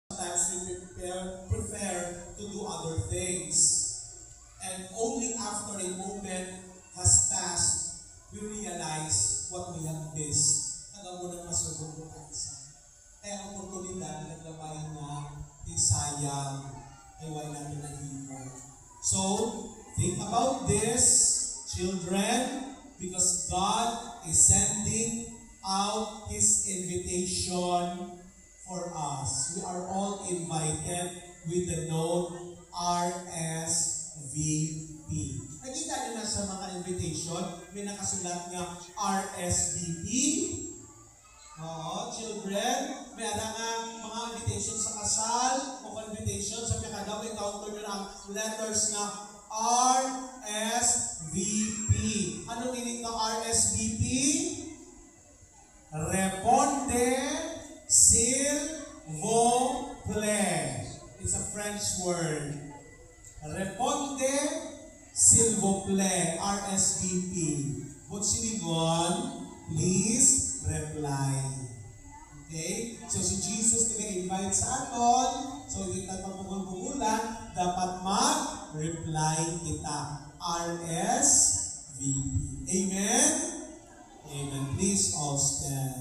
sometimes we prefer to do other things. And only after a moment has passed, we realize what we have missed. Hanggang mo nang masugod mo tayo sa. Kaya ang oportunidad, naglabayan na, sayang, ay wala natin nahihimo. So, think about this, children, because God is sending out His invitation for us. We are all invited with the note RSVP. Nakita niyo na sa mga invitation, may nakasulat nga RSVP. Oo, children, may nga mga invitation sa kasal, o invitation sa pekadaw, encounter nyo ang letters nga RSVP. Anong meaning ng RSVP? Répondez s'il vous plaît. It's a French word. Répondez s'il vous plaît. RSVP. Butsiligon, please reply. Okay? So si Jesus nag-invite sa aton. So hindi tayo pagpugul-pugulan, dapat mag-reply kita. RSVP. Amen? Amen. Please all stand.